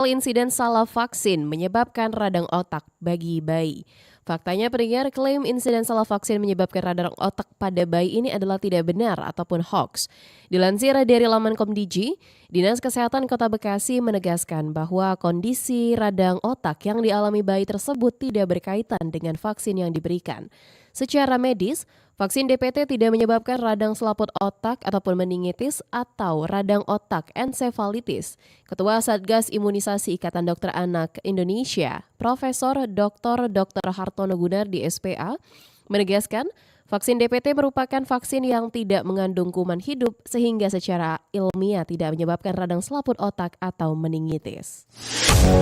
Insiden salah vaksin menyebabkan radang otak bagi bayi. Faktanya pendengar, klaim insiden salah vaksin menyebabkan radang otak pada bayi ini adalah tidak benar ataupun hoax. Dilansir dari laman Komdiji, Dinas Kesehatan Kota Bekasi menegaskan bahwa kondisi radang otak yang dialami bayi tersebut tidak berkaitan dengan vaksin yang diberikan. Secara medis, vaksin DPT tidak menyebabkan radang selaput otak ataupun meningitis atau radang otak ensefalitis. Ketua Satgas Imunisasi Ikatan Dokter Anak Indonesia, Profesor Dr. Hartono Gunardi SPA, menegaskan vaksin DPT merupakan vaksin yang tidak mengandung kuman hidup sehingga secara ilmiah tidak menyebabkan radang selaput otak atau meningitis.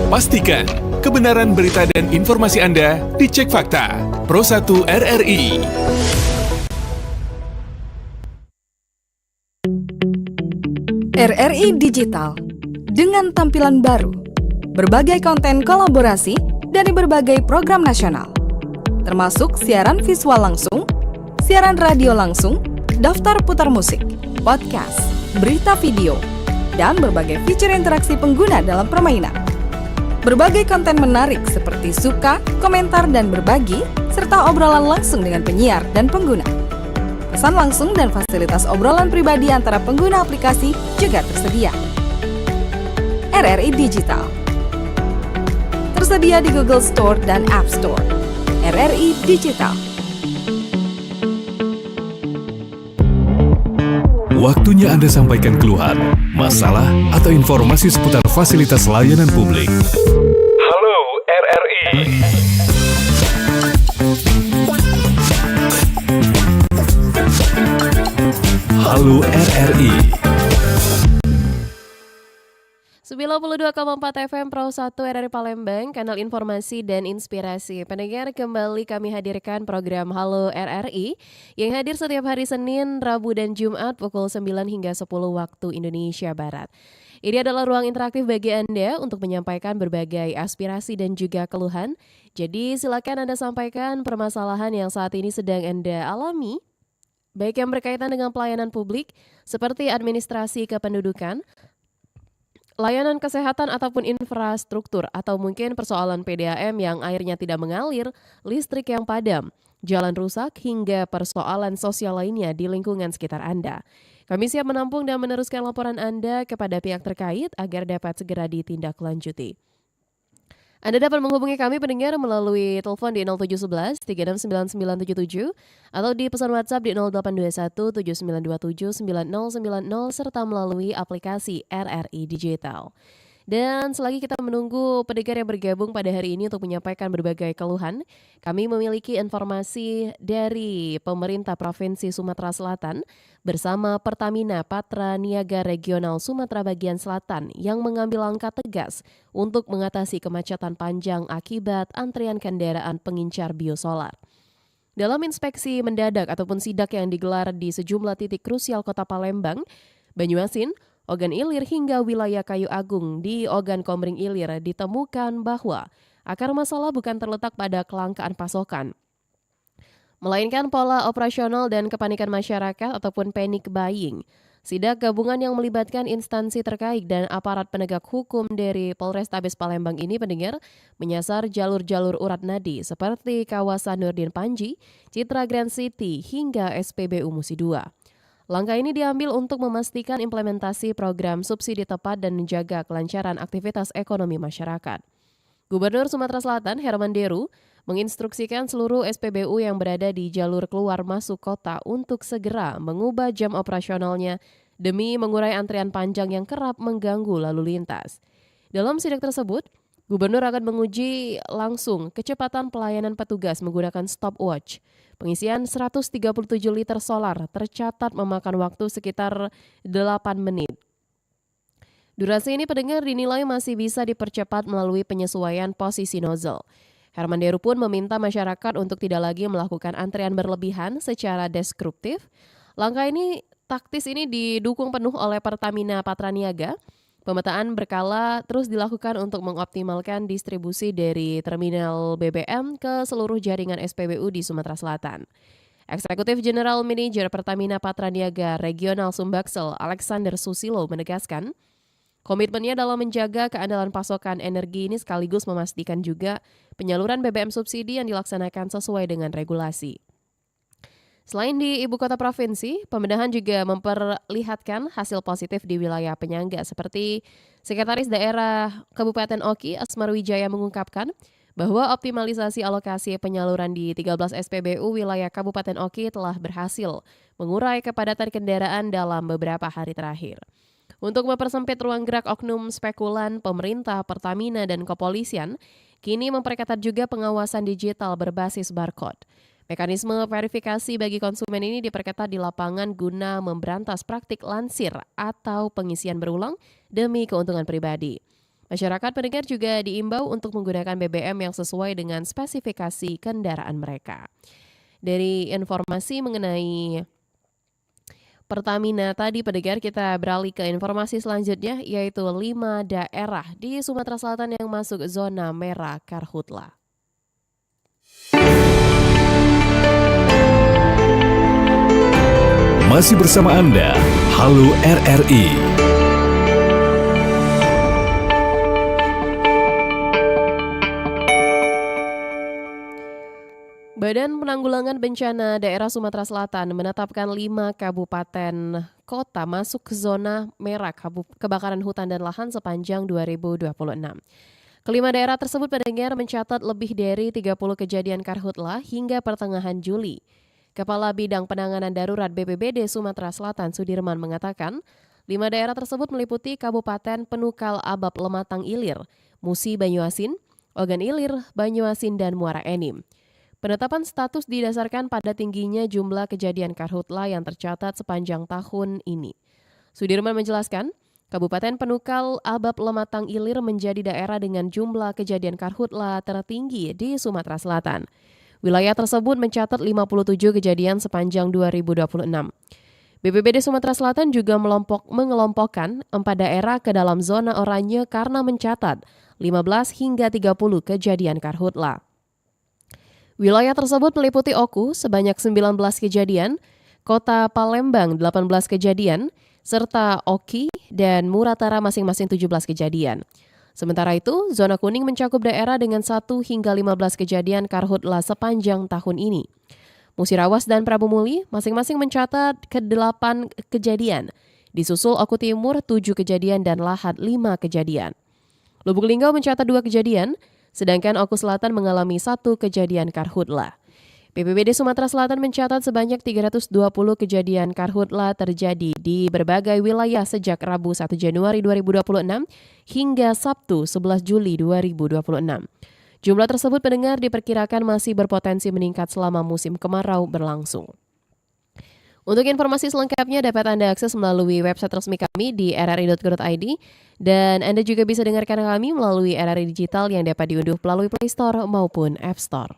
Pastikan kebenaran berita dan informasi Anda dicek fakta. Pro 1 RRI. RRI Digital dengan tampilan baru, berbagai konten kolaborasi dari berbagai program nasional, termasuk siaran visual langsung, siaran radio langsung, daftar putar musik, podcast, berita video, dan berbagai fitur interaksi pengguna dalam permainan. Berbagai konten menarik seperti suka, komentar, dan berbagi, serta obrolan langsung dengan penyiar dan pengguna. Pesan langsung dan fasilitas obrolan pribadi antara pengguna aplikasi juga tersedia. RRI Digital tersedia di Google Store dan App Store. RRI Digital. Waktunya Anda sampaikan keluhan, masalah, atau informasi seputar fasilitas layanan publik. Halo RRI. Halo RRI. 92,4 FM Pro 1 RRI Palembang, kanal informasi dan inspirasi. Pendengar, kembali kami hadirkan program Halo RRI yang hadir setiap hari Senin, Rabu, dan Jumat pukul 9 hingga 10 waktu Indonesia Barat. Ini adalah ruang interaktif bagi Anda untuk menyampaikan berbagai aspirasi dan juga keluhan. Jadi silakan Anda sampaikan permasalahan yang saat ini sedang Anda alami, baik yang berkaitan dengan pelayanan publik seperti administrasi kependudukan, layanan kesehatan ataupun infrastruktur, atau mungkin persoalan PDAM yang airnya tidak mengalir, listrik yang padam, jalan rusak, hingga persoalan sosial lainnya di lingkungan sekitar Anda. Kami siap menampung dan meneruskan laporan Anda kepada pihak terkait agar dapat segera ditindaklanjuti. Anda dapat menghubungi kami pendengar melalui telepon di 0711 369977 atau di pesan WhatsApp di 0821 7927 9090 serta melalui aplikasi RRI Digital. Dan selagi kita menunggu pendengar yang bergabung pada hari ini untuk menyampaikan berbagai keluhan, kami memiliki informasi dari pemerintah Provinsi Sumatera Selatan bersama Pertamina Patra Niaga Regional Sumatera Bagian Selatan yang mengambil langkah tegas untuk mengatasi kemacetan panjang akibat antrian kendaraan pengincar biosolar. Dalam inspeksi mendadak ataupun sidak yang digelar di sejumlah titik krusial Kota Palembang, Banyuasin, Ogan Ilir hingga wilayah Kayu Agung di Ogan Komering Ilir ditemukan bahwa akar masalah bukan terletak pada kelangkaan pasokan, melainkan pola operasional dan kepanikan masyarakat ataupun panic buying. Sidak gabungan yang melibatkan instansi terkait dan aparat penegak hukum dari Polrestabes Palembang ini pendengar menyasar jalur-jalur urat nadi seperti kawasan Nurdin Panji, Citra Grand City hingga SPBU Musi 2. Langkah ini diambil untuk memastikan implementasi program subsidi tepat dan menjaga kelancaran aktivitas ekonomi masyarakat. Gubernur Sumatera Selatan Herman Deru menginstruksikan seluruh SPBU yang berada di jalur keluar masuk kota untuk segera mengubah jam operasionalnya demi mengurai antrian panjang yang kerap mengganggu lalu lintas. Dalam sidak tersebut, Gubernur akan menguji langsung kecepatan pelayanan petugas menggunakan stopwatch. Pengisian 137 liter solar tercatat memakan waktu sekitar 8 menit. Durasi ini pendengar dinilai masih bisa dipercepat melalui penyesuaian posisi nozzle. Herman Deru pun meminta masyarakat untuk tidak lagi melakukan antrean berlebihan secara destruktif. Langkah ini taktis ini didukung penuh oleh Pertamina Patra Niaga. Pemetaan berkala terus dilakukan untuk mengoptimalkan distribusi dari terminal BBM ke seluruh jaringan SPBU di Sumatera Selatan. Eksekutif General Manager Pertamina Patra Niaga Regional Sumbaksel Alexander Susilo menegaskan, Komitmennya dalam menjaga keandalan pasokan energi ini sekaligus memastikan juga penyaluran BBM subsidi yang dilaksanakan sesuai dengan regulasi. Selain di ibu kota provinsi, pembenahan juga memperlihatkan hasil positif di wilayah penyangga seperti Sekretaris Daerah Kabupaten Oki Asmarwijaya mengungkapkan bahwa optimalisasi alokasi penyaluran di 13 SPBU wilayah Kabupaten Oki telah berhasil mengurai kepadatan kendaraan dalam beberapa hari terakhir. Untuk mempersempit ruang gerak oknum spekulan, pemerintah, Pertamina, dan kepolisian kini memperketat juga pengawasan digital berbasis barcode. Mekanisme verifikasi bagi konsumen ini diperketat di lapangan guna memberantas praktik lansir atau pengisian berulang demi keuntungan pribadi. Masyarakat pendengar juga diimbau untuk menggunakan BBM yang sesuai dengan spesifikasi kendaraan mereka. Dari informasi mengenai Pertamina tadi pendengar, kita beralih ke informasi selanjutnya, yaitu 5 daerah di Sumatera Selatan yang masuk zona merah Karhutla. Masih bersama Anda, Halo RRI. Badan Penanggulangan Bencana Daerah Sumatera Selatan menetapkan 5 kabupaten kota masuk ke zona merah kebakaran hutan dan lahan sepanjang 2026. Kelima daerah tersebut pendengar mencatat lebih dari 30 kejadian karhutla hingga pertengahan Juli. Kepala Bidang Penanganan Darurat BPBD Sumatera Selatan Sudirman mengatakan, 5 daerah tersebut meliputi Kabupaten Penukal Abab Lematang Ilir, Musi Banyuasin, Ogan Ilir, Banyuasin, dan Muara Enim. Penetapan status didasarkan pada tingginya jumlah kejadian karhutla yang tercatat sepanjang tahun ini. Sudirman menjelaskan, Kabupaten Penukal Abab Lematang Ilir menjadi daerah dengan jumlah kejadian karhutla tertinggi di Sumatera Selatan. Wilayah tersebut mencatat 57 kejadian sepanjang 2026. BPBD Sumatera Selatan juga mengelompokkan 4 daerah ke dalam zona oranye karena mencatat 15 hingga 30 kejadian karhutla. Wilayah tersebut meliputi Oku sebanyak 19 kejadian, Kota Palembang 18 kejadian, serta Oki dan Muratara masing-masing 17 kejadian. Sementara itu, zona kuning mencakup daerah dengan 1 hingga 15 kejadian karhutla sepanjang tahun ini. Musirawas dan Prabu Muli masing-masing mencatat ke-8 kejadian, disusul Oku Timur 7 kejadian dan Lahat 5 kejadian. Lubuk Linggau mencatat 2 kejadian, sedangkan Oku Selatan mengalami 1 kejadian karhutla. BPBD Sumatera Selatan mencatat sebanyak 320 kejadian karhutla terjadi di berbagai wilayah sejak Rabu 1 Januari 2026 hingga Sabtu 11 Juli 2026. Jumlah tersebut pendengar diperkirakan masih berpotensi meningkat selama musim kemarau berlangsung. Untuk informasi selengkapnya dapat Anda akses melalui website resmi kami di rri.go.id dan Anda juga bisa dengarkan kami melalui RRI Digital yang dapat diunduh melalui Play Store maupun App Store.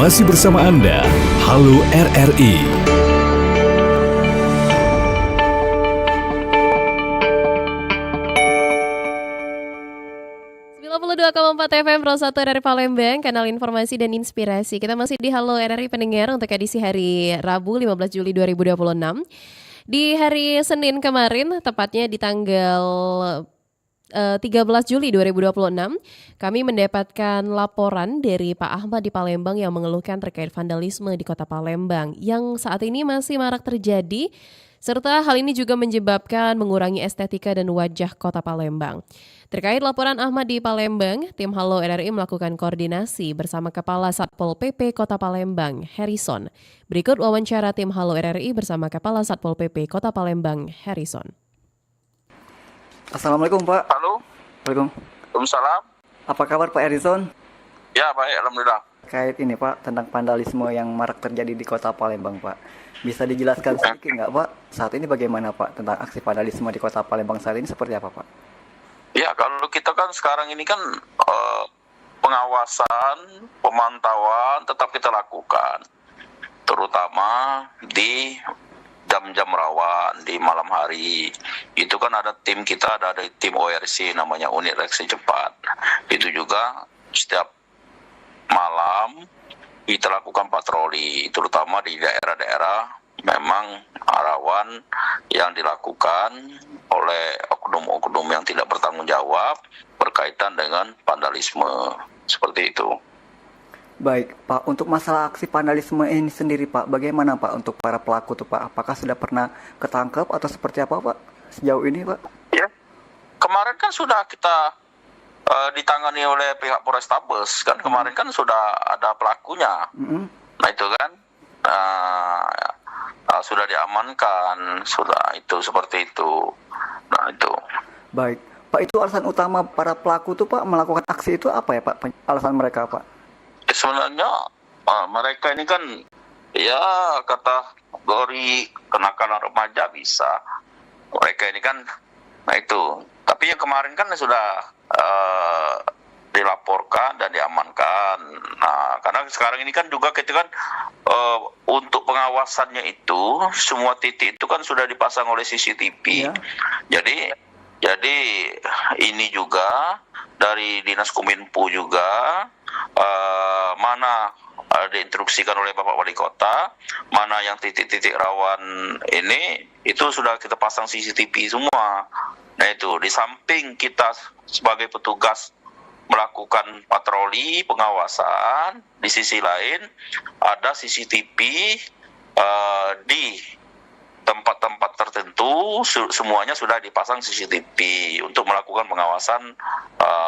Masih bersama Anda, Halo RRI. 92,4 FM Pro 1 dari Palembang, kanal informasi dan inspirasi. Kita masih di Halo RRI pendengar untuk edisi hari Rabu 15 Juli 2026. Di hari Senin kemarin, tepatnya di tanggal 13 Juli 2026, kami mendapatkan laporan dari Pak Ahmad di Palembang yang mengeluhkan terkait vandalisme di Kota Palembang yang saat ini masih marak terjadi, serta hal ini juga menyebabkan mengurangi estetika dan wajah Kota Palembang. Terkait laporan Ahmad di Palembang, tim Halo RRI melakukan koordinasi bersama Kepala Satpol PP Kota Palembang, Harrison. Berikut wawancara tim Halo RRI bersama Kepala Satpol PP Kota Palembang, Harrison. Assalamualaikum Pak. Halo. Waalaikumsalam. Apa kabar Pak Harrison? Ya baik, alhamdulillah. Terkait ini Pak, tentang vandalisme yang marak terjadi di Kota Palembang Pak. Bisa dijelaskan sedikit nggak Pak? Saat ini bagaimana Pak tentang aksi vandalisme di Kota Palembang saat ini seperti apa Pak? Ya kalau kita kan sekarang ini kan pengawasan, pemantauan tetap kita lakukan. Terutama di jam-jam rawan, di malam hari. Itu kan ada tim kita, ada tim ORC namanya Unit Reaksi Cepat. Itu juga setiap malam kita lakukan patroli, terutama di daerah-daerah memang rawan yang dilakukan oleh oknum-oknum yang tidak bertanggung jawab berkaitan dengan vandalisme, seperti itu. Baik Pak, untuk masalah aksi vandalisme ini sendiri Pak, bagaimana Pak untuk para pelaku tuh Pak? Apakah sudah pernah ketangkep atau seperti apa Pak sejauh ini Pak? Ya, kemarin kan sudah kita ditangani oleh pihak Polrestabes kan, kemarin kan sudah ada pelakunya. Nah itu kan sudah diamankan, sudah itu seperti itu. Nah itu. Baik Pak, itu alasan utama para pelaku tuh Pak melakukan aksi itu apa ya Pak? Alasan mereka Pak? Sebenarnya mereka ini kan ya kategori kenakalan remaja bisa. Mereka ini kan, nah itu. Tapi yang kemarin kan sudah dilaporkan dan diamankan. Nah, karena sekarang ini kan juga kita kan untuk pengawasannya itu semua titik itu kan sudah dipasang oleh CCTV. Ya. Jadi ini juga dari Dinas Kominfo juga mana diinstruksikan oleh Bapak Wali Kota, mana yang titik-titik rawan ini itu sudah kita pasang CCTV semua. Nah itu di samping kita sebagai petugas melakukan patroli pengawasan, di sisi lain ada CCTV di tempat-tempat tertentu semuanya sudah dipasang CCTV untuk melakukan pengawasan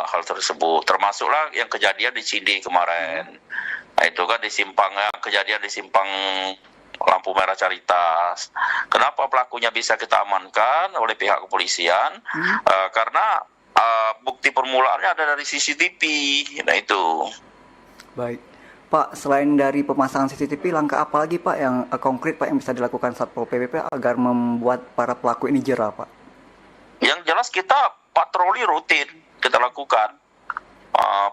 hal tersebut. Termasuklah yang kejadian di Cindi kemarin. Nah itu kan kejadian di simpang lampu merah Caritas. Kenapa pelakunya bisa kita amankan oleh pihak kepolisian? Karena bukti permulaannya ada dari CCTV. Nah itu. Baik. Pak, selain dari pemasangan CCTV, langkah apa lagi Pak yang konkret Pak yang bisa dilakukan Satpol PP agar membuat para pelaku ini jera Pak? Yang jelas kita patroli rutin kita lakukan.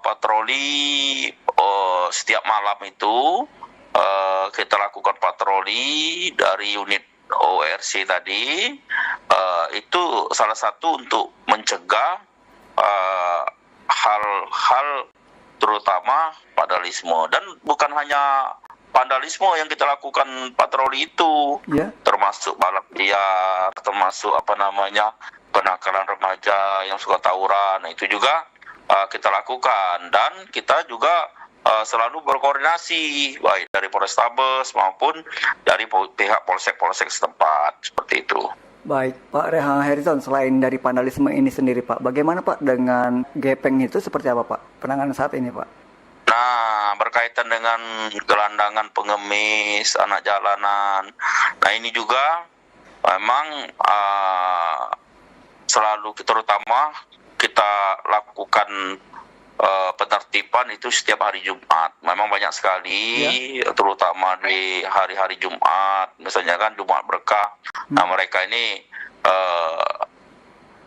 Patroli setiap malam itu kita lakukan patroli dari unit ORC tadi. Itu salah satu untuk mencegah hal-hal terutama vandalisme, dan bukan hanya vandalisme yang kita lakukan patroli itu, termasuk balap liar, termasuk penakalan remaja yang suka tawuran. Nah, itu juga kita lakukan, dan kita juga selalu berkoordinasi baik dari Polrestabes maupun dari pihak polsek-polsek setempat, seperti itu. Baik, Pak Harrison, selain dari vandalisme ini sendiri Pak, bagaimana Pak dengan gepeng itu seperti apa Pak penanganan saat ini Pak? Nah, berkaitan dengan gelandangan pengemis, anak jalanan, nah ini juga memang selalu terutama kita lakukan penertiban itu setiap hari Jumat. Memang banyak sekali, terutama di hari-hari Jumat, misalnya kan Jumat Berkah. Nah mereka ini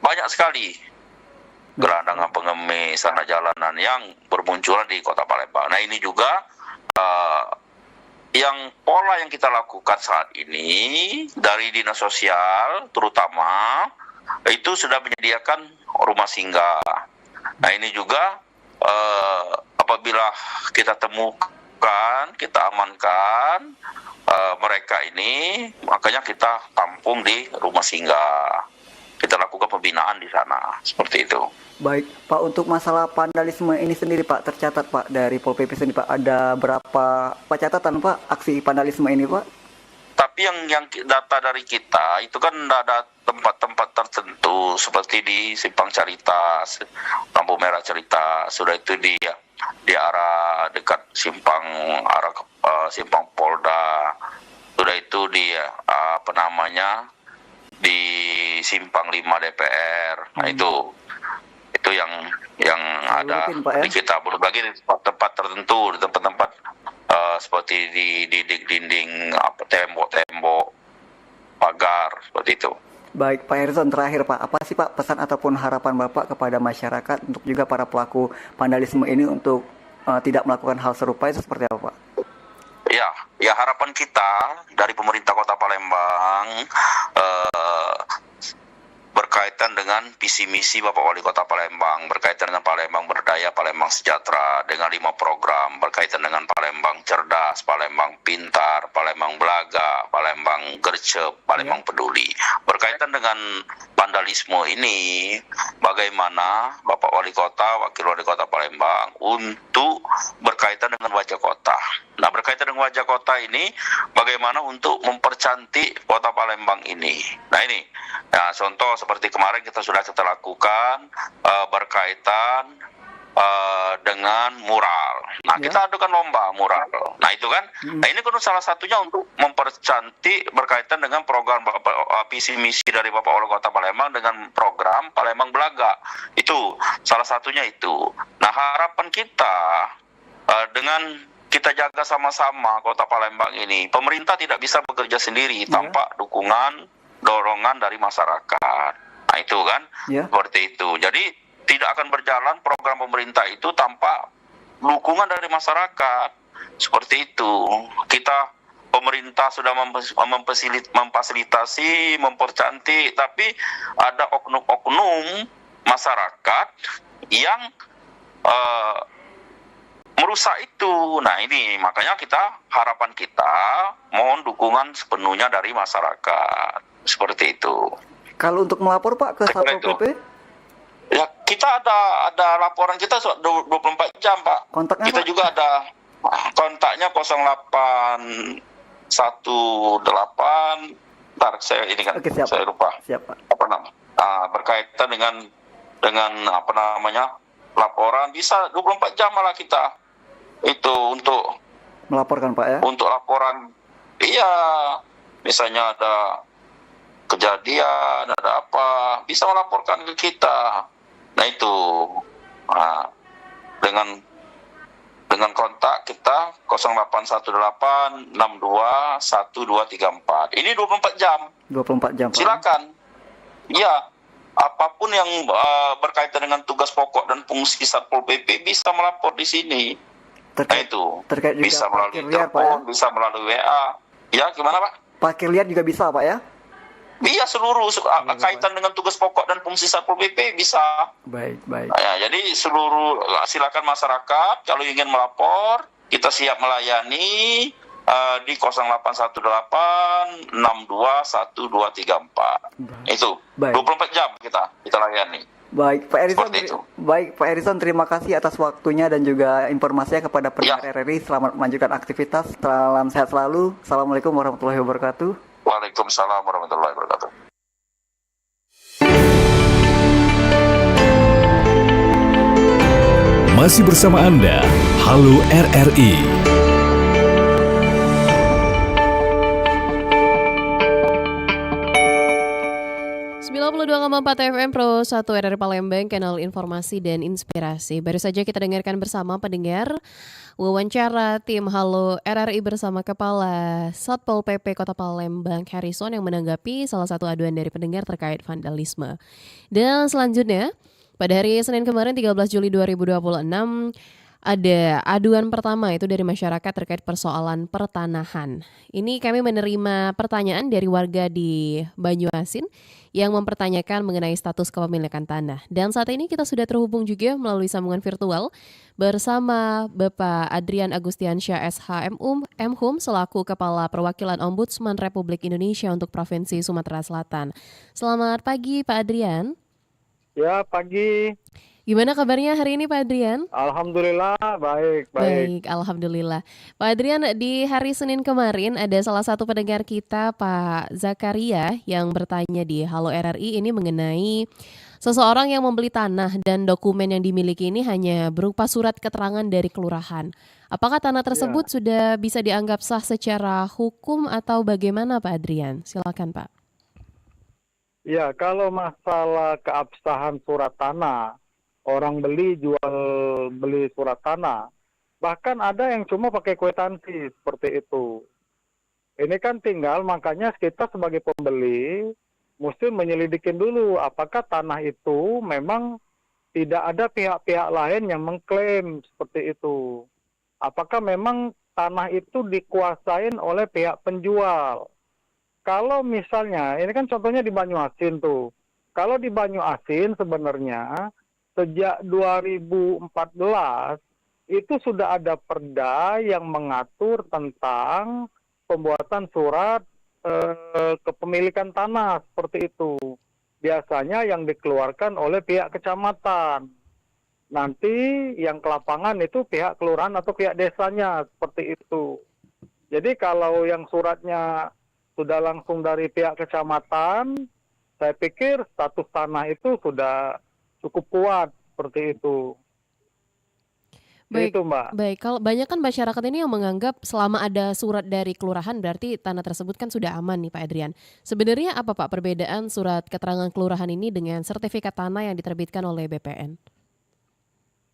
banyak sekali gelandangan pengemis, anak jalanan yang bermunculan di Kota Palembang. Nah ini juga yang pola yang kita lakukan saat ini dari dinas sosial terutama itu sudah menyediakan rumah singgah. Nah ini juga apabila kita temukan, kita amankan mereka ini, makanya kita tampung di rumah singgah. Kita lakukan pembinaan di sana, seperti itu. Baik, Pak, untuk masalah vandalisme ini sendiri, Pak, tercatat, Pak, dari Pol PP sendiri, Pak, ada berapa catatan, Pak, aksi vandalisme ini, Pak? Tapi yang data dari kita itu kan ada tempat-tempat tertentu seperti di Simpang Caritas, lampu merah Caritas, sudah itu di arah dekat Simpang Simpang Polda, sudah itu di di Simpang 5 DPR. Nah itu yang ada rutin, Pak, ya? di kita, berbagai di tempat-tempat tertentu, di tempat-tempat seperti di dinding tembok-tembok, pagar, seperti itu. Baik, Pak Harrison, terakhir, Pak, apa sih, Pak, pesan ataupun harapan Bapak kepada masyarakat untuk juga para pelaku vandalisme ini untuk tidak melakukan hal serupa, itu seperti apa, Pak? Ya harapan kita dari pemerintah Kota Palembang berkaitan dengan visi misi Bapak Wali Kota Palembang, berkaitan dengan Palembang Berdaya, Palembang Sejahtera, dengan 5 program, berkaitan dengan Palembang Cerdas, Palembang Pintar, Palembang Belaga, Palembang Gercep, Palembang Peduli. Berkaitan dengan vandalisme ini, bagaimana Bapak Wali Kota, Wakil Wali Kota Palembang untuk berkaitan dengan wajah kota. Nah, berkaitan dengan wajah kota ini, bagaimana untuk mempercantik Kota Palembang ini. Nah ini, nah, contoh seperti kemarin kita lakukan berkaitan dengan mural. Nah, kita adukan lomba mural. Nah, itu kan. Nah, ini kan salah satunya untuk mempercantik berkaitan dengan program visi misi dari Bapak Wali Kota Palembang dengan program Palembang Belaga. Itu salah satunya itu. Nah, harapan kita dengan kita jaga sama-sama Kota Palembang ini, pemerintah tidak bisa bekerja sendiri tanpa dukungan, dorongan dari masyarakat. Nah, itu kan, seperti itu. Jadi tidak akan berjalan program pemerintah itu tanpa dukungan dari masyarakat. Seperti itu. Pemerintah sudah memfasilitasi, mempercantik, tapi ada oknum-oknum masyarakat yang merusak itu. Nah ini makanya harapan kita mohon dukungan sepenuhnya dari masyarakat. Seperti itu. Kalau untuk melapor, Pak, ke Satpol PP? Ya, kita ada laporan kita 24 jam, Pak. Kontaknya, kita Pak? juga ada kontaknya 0818. Ntar saya ini kan. Oke, siap, saya lupa. Siap, Pak. Berkaitan dengan apa namanya? Laporan bisa 24 jam malah kita. Itu untuk melaporkan, Pak, ya? Untuk laporan. Iya. Misalnya ada kejadian, ada apa, bisa melaporkan ke kita. Nah itu, dengan kontak kita 0818621234. Ini 24 jam. 24 jam, Pak. Silakan. Iya, apapun yang berkaitan dengan tugas pokok dan fungsi Satpol PP bisa melapor di sini. Terkait juga bisa melalui telepon, bisa melalui WA. Ya, gimana, Pak? Parkir liar juga bisa, Pak, ya? Iya, seluruh kaitan dengan tugas pokok dan fungsi Satpol PP bisa. Baik. Ya, jadi silakan masyarakat kalau ingin melapor, kita siap melayani di 0818621234. Itu. Baik. 24 jam kita layani. Baik, Pak Harrison, terima kasih atas waktunya dan juga informasinya kepada pendengar RRI. Selamat melanjutkan aktivitas. Salam sehat selalu. Assalamualaikum warahmatullahi wabarakatuh. Waalaikumsalam warahmatullahi wabarakatuh. Masih bersama Anda, Halo RRI. 92,4 FM Pro 1 RRI Palembang, kanal informasi dan inspirasi. Baru saja kita dengarkan bersama pendengar wawancara tim Halo RRI bersama Kepala Satpol PP Kota Palembang Harrison yang menanggapi salah satu aduan dari pendengar terkait vandalisme. Dan selanjutnya, pada hari Senin kemarin 13 Juli 2026, Ada aduan pertama itu dari masyarakat terkait persoalan pertanahan. Ini kami menerima pertanyaan dari warga di Banyuasin yang mempertanyakan mengenai status kepemilikan tanah. Dan saat ini kita sudah terhubung juga melalui sambungan virtual bersama Bapak Adrian Agustiansyah SH MHUM selaku Kepala Perwakilan Ombudsman Republik Indonesia untuk Provinsi Sumatera Selatan. Selamat pagi Pak Adrian. Ya, pagi. Gimana kabarnya hari ini Pak Adrian? Alhamdulillah, baik. Baik, alhamdulillah. Pak Adrian, di hari Senin kemarin ada salah satu pendengar kita, Pak Zakaria, yang bertanya di Halo RRI ini mengenai seseorang yang membeli tanah dan dokumen yang dimiliki ini hanya berupa surat keterangan dari kelurahan. Apakah tanah Ya, tersebut sudah bisa dianggap sah secara hukum atau bagaimana Pak Adrian? Silakan Pak. ya, kalau masalah keabsahan surat tanah, orang beli surat tanah, bahkan ada yang cuma pakai kwitansi seperti itu. Ini kan tinggal, makanya kita sebagai pembeli mesti menyelidikin dulu apakah tanah itu memang tidak ada pihak-pihak lain yang mengklaim seperti itu. Apakah memang tanah itu dikuasain oleh pihak penjual? Kalau misalnya, ini kan contohnya di Banyuasin tuh. Kalau di Banyuasin sebenarnya sejak 2014 itu sudah ada perda yang mengatur tentang pembuatan surat kepemilikan tanah seperti itu. Biasanya yang dikeluarkan oleh pihak kecamatan. Nanti yang ke lapangan itu pihak kelurahan atau pihak desanya seperti itu. Jadi kalau yang suratnya sudah langsung dari pihak kecamatan, saya pikir status tanah itu sudah cukup kuat seperti itu. Baik, Itu Mbak. baik. Kalau banyak kan masyarakat ini yang menganggap selama ada surat dari kelurahan berarti tanah tersebut kan sudah aman nih Pak Adrian. Sebenarnya apa Pak perbedaan surat keterangan kelurahan ini dengan sertifikat tanah yang diterbitkan oleh BPN?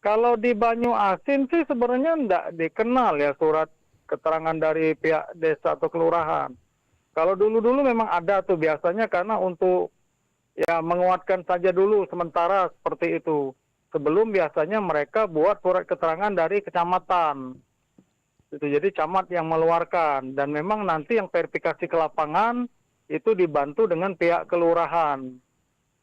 Kalau di Banyuasin sih sebenarnya enggak dikenal ya surat keterangan dari pihak desa atau kelurahan. Kalau dulu-dulu memang ada tuh biasanya karena untuk ya menguatkan saja dulu sementara seperti itu. Sebelum biasanya mereka buat surat keterangan dari kecamatan. Itu jadi camat yang mengeluarkan dan memang nanti yang verifikasi ke lapangan itu dibantu dengan pihak kelurahan.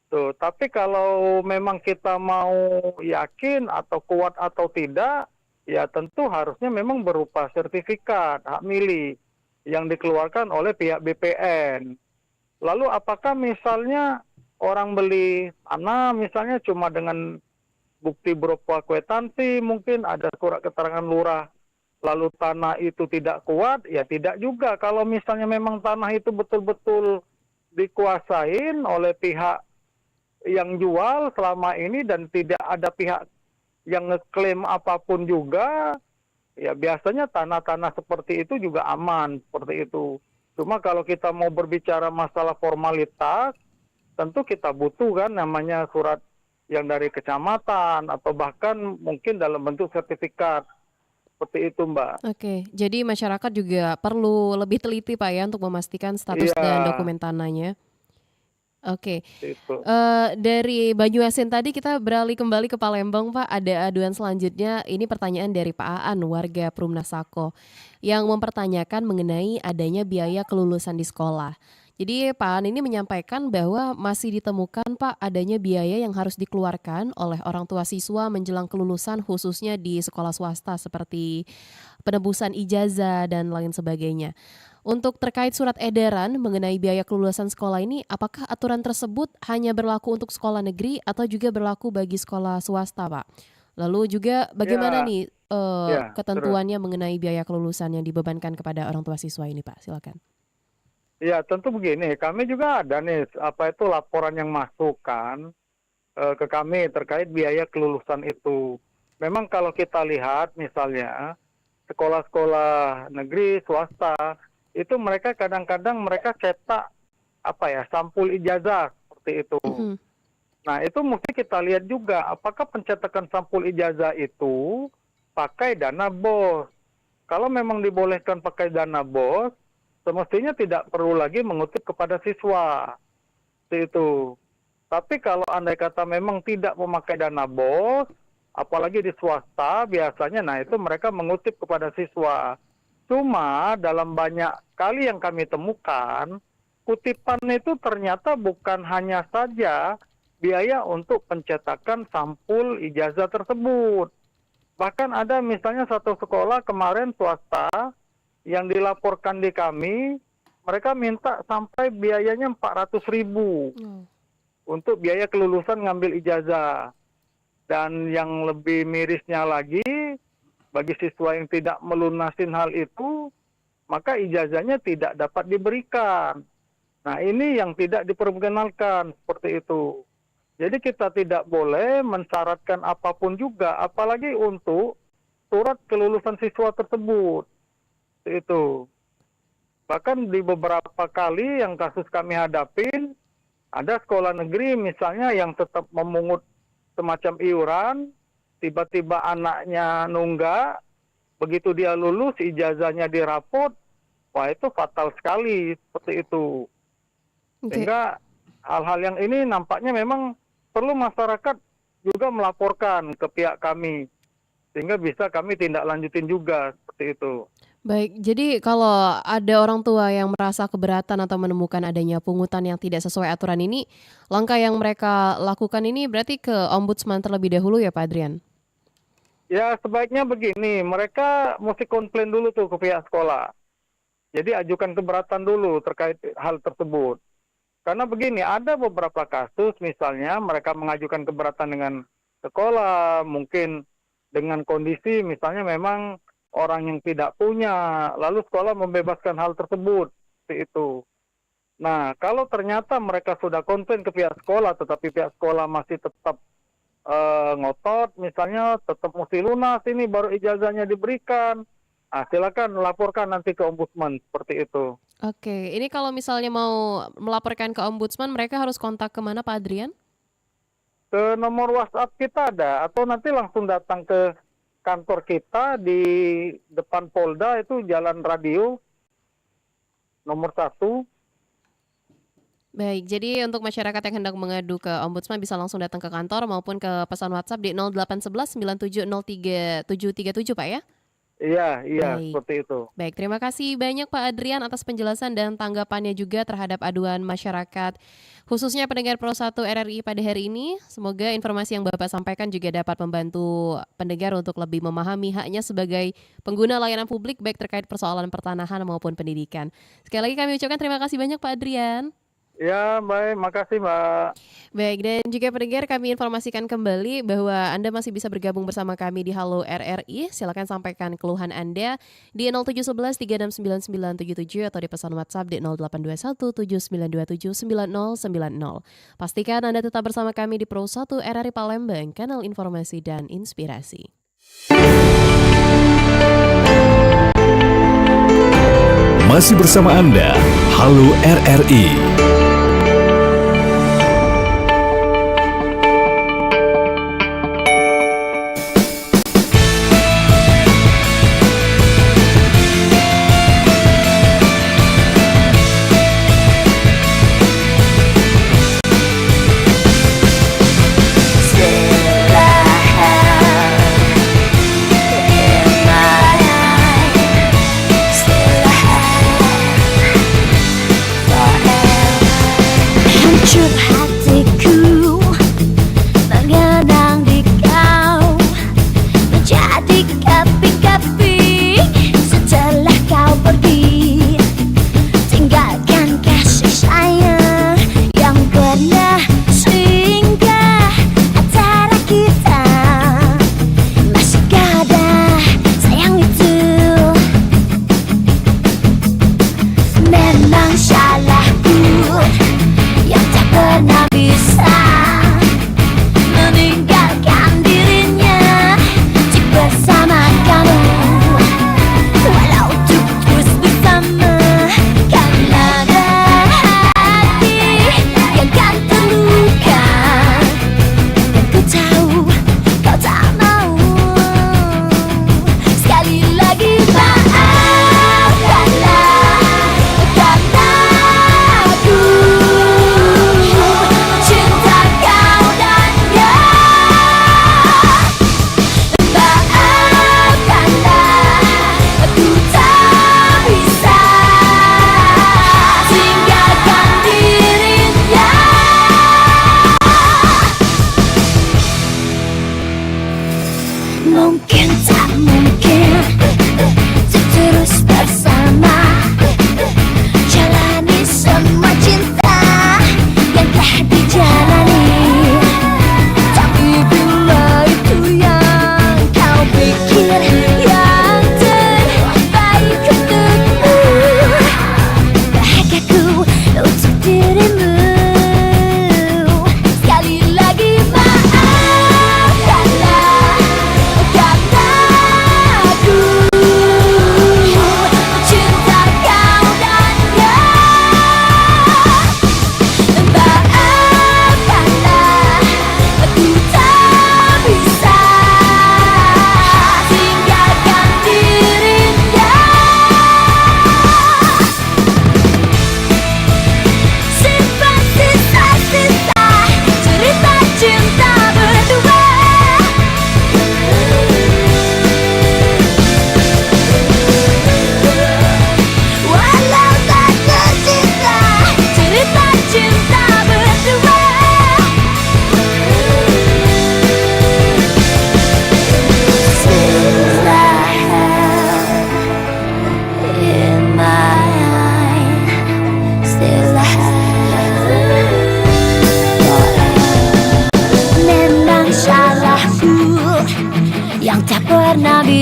Tuh, tapi kalau memang kita mau yakin atau kuat atau tidak, ya tentu harusnya memang berupa sertifikat hak milik yang dikeluarkan oleh pihak BPN. Lalu apakah misalnya orang beli tanah misalnya cuma dengan bukti berupa kwitansi, mungkin ada surat keterangan lurah, lalu tanah itu tidak kuat, ya tidak juga. Kalau misalnya memang tanah itu betul-betul dikuasain oleh pihak yang jual selama ini dan tidak ada pihak yang ngeklaim apapun juga, ya biasanya tanah-tanah seperti itu juga aman, seperti itu. Cuma kalau kita mau berbicara masalah formalitas, tentu kita butuh kan namanya surat yang dari kecamatan atau bahkan mungkin dalam bentuk sertifikat. Seperti itu Mbak. Oke, jadi masyarakat juga perlu lebih teliti Pak ya untuk memastikan status Iya, dan dokumen tanahnya. Oke, itu. dari Banyuasin tadi kita beralih kembali ke Palembang Pak, ada aduan selanjutnya, ini pertanyaan dari Pak Aan, warga Perumnasako, yang mempertanyakan mengenai adanya biaya kelulusan di sekolah. Jadi Pak Aan ini menyampaikan bahwa masih ditemukan Pak adanya biaya yang harus dikeluarkan oleh orang tua siswa menjelang kelulusan khususnya di sekolah swasta seperti penebusan ijazah dan lain sebagainya. Untuk terkait surat edaran mengenai biaya kelulusan sekolah ini, apakah aturan tersebut hanya berlaku untuk sekolah negeri atau juga berlaku bagi sekolah swasta, Pak? Lalu juga bagaimana Ya, nih terus. ketentuannya mengenai biaya kelulusan yang dibebankan kepada orang tua siswa ini, Pak? Silakan. Ya, tentu begini, kami juga ada nih apa itu laporan yang masuk kan ke kami terkait biaya kelulusan itu. Memang kalau kita lihat misalnya sekolah-sekolah negeri swasta itu mereka kadang-kadang mereka cetak apa ya sampul ijazah seperti itu. Mhm. Nah, itu mesti kita lihat juga apakah pencetakan sampul ijazah itu pakai dana BOS. Kalau memang dibolehkan pakai dana BOS, semestinya tidak perlu lagi mengutip kepada siswa. Seperti itu. Tapi kalau andai kata memang tidak memakai dana BOS, apalagi di swasta biasanya, nah itu mereka mengutip kepada siswa. Cuma dalam banyak kali yang kami temukan, kutipan itu ternyata bukan hanya saja biaya untuk pencetakan sampul ijazah tersebut. Bahkan ada misalnya satu sekolah kemarin swasta yang dilaporkan di kami, mereka minta sampai biayanya 400.000 untuk biaya kelulusan ngambil ijazah. Dan yang lebih mirisnya lagi, bagi siswa yang tidak melunasin hal itu, maka ijazahnya tidak dapat diberikan. Nah, ini yang tidak diperkenalkan seperti itu. Jadi kita tidak boleh mensyaratkan apapun juga, apalagi untuk surat kelulusan siswa tersebut. Itu. Bahkan di beberapa kali yang kasus kami hadapin, ada sekolah negeri misalnya yang tetap memungut semacam iuran, tiba-tiba anaknya nunggak, begitu dia lulus ijazahnya dirapot, wah itu fatal sekali seperti itu. Sehingga hal-hal yang ini nampaknya memang perlu masyarakat juga melaporkan ke pihak kami, sehingga bisa kami tindak lanjutin juga seperti itu. Baik, jadi kalau ada orang tua yang merasa keberatan atau menemukan adanya pungutan yang tidak sesuai aturan ini, langkah yang mereka lakukan ini berarti ke Ombudsman terlebih dahulu ya Pak Adrian? Ya sebaiknya begini, mereka mesti komplain dulu tuh ke pihak sekolah. Jadi ajukan keberatan dulu terkait hal tersebut. Karena begini, ada beberapa kasus misalnya mereka mengajukan keberatan dengan sekolah, mungkin dengan kondisi misalnya memang orang yang tidak punya, lalu sekolah membebaskan hal tersebut, seperti itu. Nah, kalau ternyata mereka sudah komplain ke pihak sekolah, tetapi pihak sekolah masih tetap ngotot, misalnya tetap mesti lunas ini baru ijazahnya diberikan, silakan laporkan nanti ke Ombudsman, seperti itu. Oke, ini kalau misalnya mau melaporkan ke Ombudsman, mereka harus kontak kemana Pak Adrian? Ke nomor WhatsApp kita ada, atau nanti langsung datang ke kantor kita di depan Polda, itu Jalan Radio nomor 1. Baik, jadi untuk masyarakat yang hendak mengadu ke Ombudsman bisa langsung datang ke kantor maupun ke pesan WhatsApp di 0811 9703 737 Pak ya? Iya, Baik. seperti itu. Baik, terima kasih banyak Pak Adrian atas penjelasan dan tanggapannya juga terhadap aduan masyarakat, khususnya pendengar Pro 1 RRI pada hari ini. Semoga informasi yang Bapak sampaikan juga dapat membantu pendengar untuk lebih memahami haknya sebagai pengguna layanan publik baik terkait persoalan pertanahan maupun pendidikan. Sekali lagi kami ucapkan terima kasih banyak Pak Adrian. Ya, baik, makasih Mbak. Baik, dan juga pendengar kami informasikan kembali bahwa Anda masih bisa bergabung bersama kami di Halo RRI. Silakan sampaikan keluhan Anda di 0711 369977 atau di pesan WhatsApp di 0821 7927 9090. Pastikan Anda tetap bersama kami di Pro 1 RRI Palembang, kanal informasi dan inspirasi. Masih bersama Anda, Halo RRI.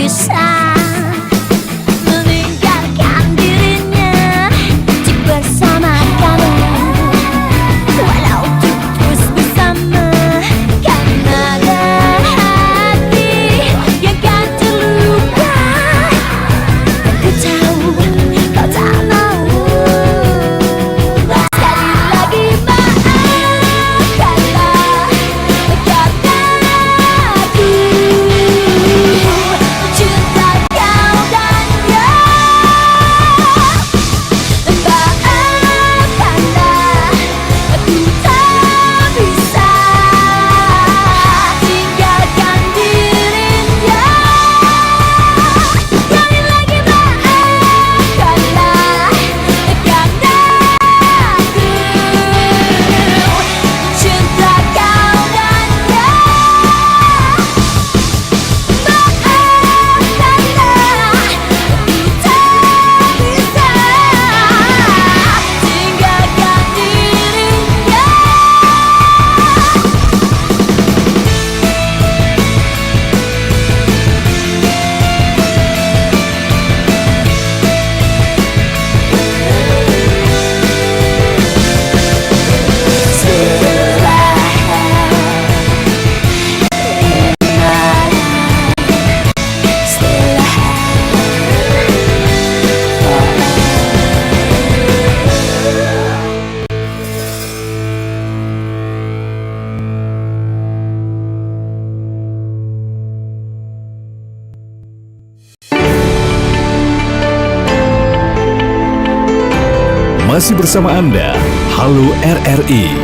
bisa meninggalkan dirinya untuk bersama kamu, walau untuk terus bersama. Karena ada hati yang kan terluka, ku tahu kau tak mau. Sekali lagi maafkanlah, karena aku cinta kau dan dia. Maafkanlah, aku tak bisa tinggalkan dirinya. Sekali lagi maafkanlah, karena aku cinta kau dan dia. Maafkanlah, aku tak bisa tinggalkan dirinya. Masih bersama Anda, Halo RRI.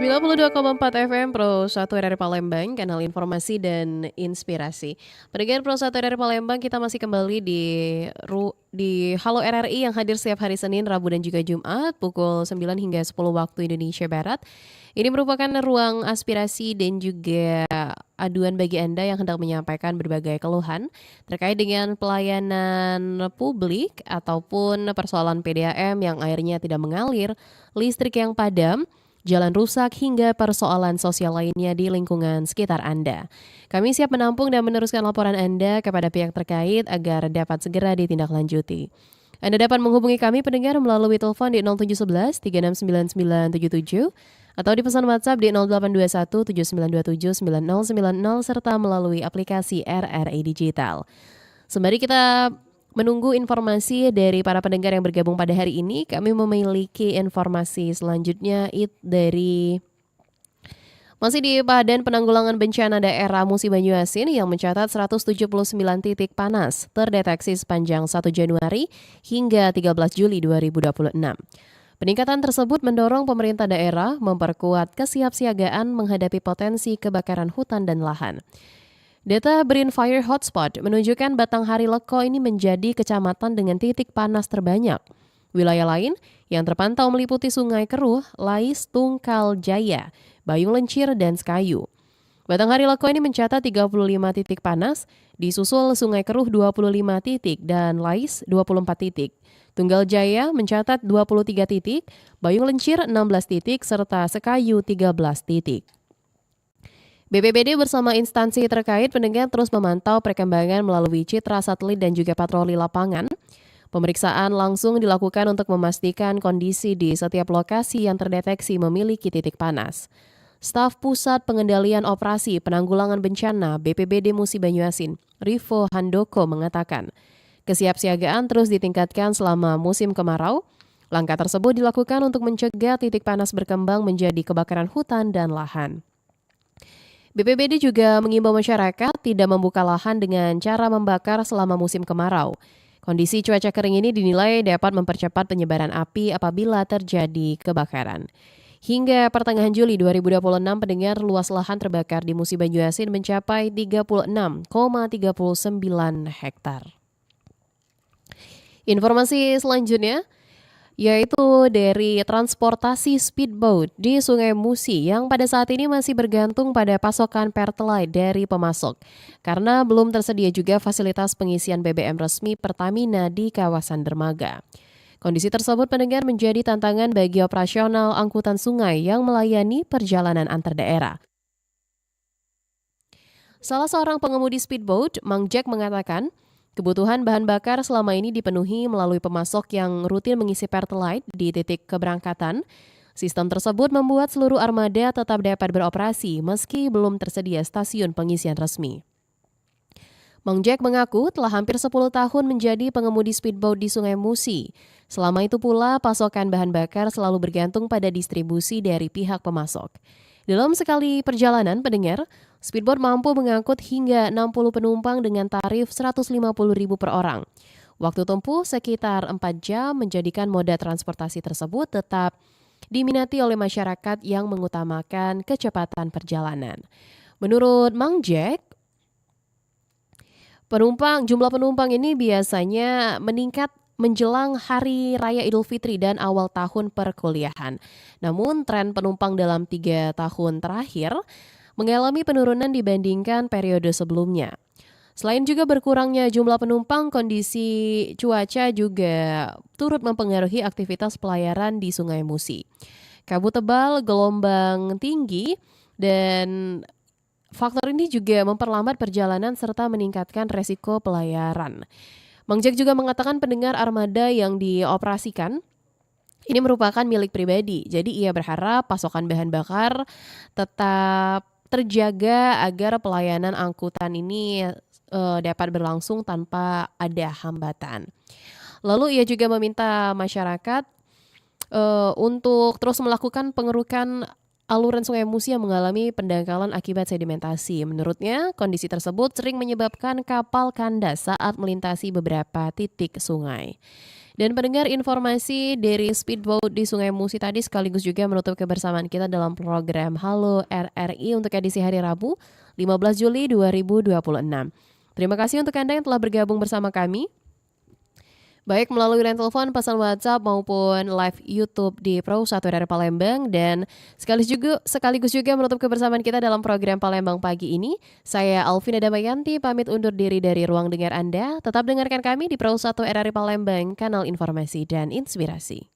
92,4 FM Pro 1 RRI Palembang, kanal informasi dan inspirasi. Pendengar Pro 1 RRI Palembang, kita masih kembali di Halo RRI yang hadir setiap hari Senin, Rabu dan juga Jumat pukul 9 hingga 10 waktu Indonesia Barat. Ini merupakan ruang aspirasi dan juga aduan bagi Anda yang hendak menyampaikan berbagai keluhan terkait dengan pelayanan publik ataupun persoalan PDAM yang airnya tidak mengalir, listrik yang padam, jalan rusak, hingga persoalan sosial lainnya di lingkungan sekitar Anda. Kami siap menampung dan meneruskan laporan Anda kepada pihak terkait agar dapat segera ditindaklanjuti. Anda dapat menghubungi kami pendengar melalui telepon di 0711 369977 atau di pesan WhatsApp di 0821 7927 9090 serta melalui aplikasi RRI Digital. Sembari kita menunggu informasi dari para pendengar yang bergabung pada hari ini, kami memiliki informasi selanjutnya dari masih di Badan Penanggulangan Bencana Daerah Musi Banyuasin yang mencatat 179 titik panas terdeteksi sepanjang 1 Januari hingga 13 Juli 2026. Peningkatan tersebut mendorong pemerintah daerah memperkuat kesiapsiagaan menghadapi potensi kebakaran hutan dan lahan. Data Brain Fire Hotspot menunjukkan Batanghari Leko ini menjadi kecamatan dengan titik panas terbanyak. Wilayah lain yang terpantau meliputi Sungai Keruh, Lais, Tungkal Jaya, Bayung Lencir, dan Sekayu. Batanghari Leko ini mencatat 35 titik panas, disusul Sungai Keruh 25 titik dan Lais 24 titik. Tunggal Jaya mencatat 23 titik, Bayung Lencir 16 titik, serta Sekayu 13 titik. BPBD bersama instansi terkait pendengar terus memantau perkembangan melalui citra satelit dan juga patroli lapangan. Pemeriksaan langsung dilakukan untuk memastikan kondisi di setiap lokasi yang terdeteksi memiliki titik panas. Staf Pusat Pengendalian Operasi Penanggulangan Bencana BPBD Musi Banyuasin, Rivo Handoko mengatakan, kesiapsiagaan terus ditingkatkan selama musim kemarau. Langkah tersebut dilakukan untuk mencegah titik panas berkembang menjadi kebakaran hutan dan lahan. BPBD juga mengimbau masyarakat tidak membuka lahan dengan cara membakar selama musim kemarau. Kondisi cuaca kering ini dinilai dapat mempercepat penyebaran api apabila terjadi kebakaran. Hingga pertengahan Juli 2026, pendengar luas lahan terbakar di Musi Banyuasin mencapai 36,39 hektar. Informasi selanjutnya yaitu dari transportasi speedboat di Sungai Musi yang pada saat ini masih bergantung pada pasokan Pertalite dari pemasok karena belum tersedia juga fasilitas pengisian BBM resmi Pertamina di kawasan dermaga. Kondisi tersebut pendengar menjadi tantangan bagi operasional angkutan sungai yang melayani perjalanan antar daerah. Salah seorang pengemudi speedboat, Mang Jack mengatakan, kebutuhan bahan bakar selama ini dipenuhi melalui pemasok yang rutin mengisi Pertalite di titik keberangkatan. Sistem tersebut membuat seluruh armada tetap dapat beroperasi meski belum tersedia stasiun pengisian resmi. Mang Jack mengaku telah hampir 10 tahun menjadi pengemudi speedboat di Sungai Musi. Selama itu pula, pasokan bahan bakar selalu bergantung pada distribusi dari pihak pemasok. Dalam sekali perjalanan, pendengar, speedboat mampu mengangkut hingga 60 penumpang dengan tarif Rp150.000 per orang. Waktu tempuh sekitar 4 jam menjadikan moda transportasi tersebut tetap diminati oleh masyarakat yang mengutamakan kecepatan perjalanan. Menurut Mang Jack, jumlah penumpang ini biasanya meningkat menjelang Hari Raya Idul Fitri dan awal tahun perkuliahan. Namun, tren penumpang dalam 3 tahun terakhir mengalami penurunan dibandingkan periode sebelumnya. Selain juga berkurangnya jumlah penumpang, kondisi cuaca juga turut mempengaruhi aktivitas pelayaran di Sungai Musi. Kabut tebal, gelombang tinggi, dan faktor ini juga memperlambat perjalanan serta meningkatkan resiko pelayaran. Mang Jack juga mengatakan pendengar armada yang dioperasikan ini merupakan milik pribadi. Jadi ia berharap pasokan bahan bakar tetap terjaga agar pelayanan angkutan ini dapat berlangsung tanpa ada hambatan. Lalu ia juga meminta masyarakat untuk terus melakukan pengerukan aluran Sungai Musi yang mengalami pendangkalan akibat sedimentasi. Menurutnya, kondisi tersebut sering menyebabkan kapal kandas saat melintasi beberapa titik sungai. Dan pendengar, informasi dari speedboat di Sungai Musi tadi sekaligus juga menutup kebersamaan kita dalam program Halo RRI untuk edisi hari Rabu, 15 Juli 2026. Terima kasih untuk Anda yang telah bergabung bersama kami, baik melalui line telepon, pesan WhatsApp maupun live YouTube di Pro 1 RRI Palembang. Dan sekaligus juga menutup kebersamaan kita dalam program Palembang Pagi ini. Saya Alvina Damayanti pamit undur diri dari ruang dengar Anda. Tetap dengarkan kami di Pro 1 RRI Palembang, kanal informasi dan inspirasi.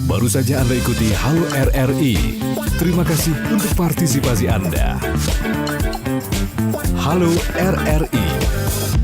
Baru saja Anda ikuti Halo RRI. Terima kasih untuk partisipasi Anda. Halo RRI.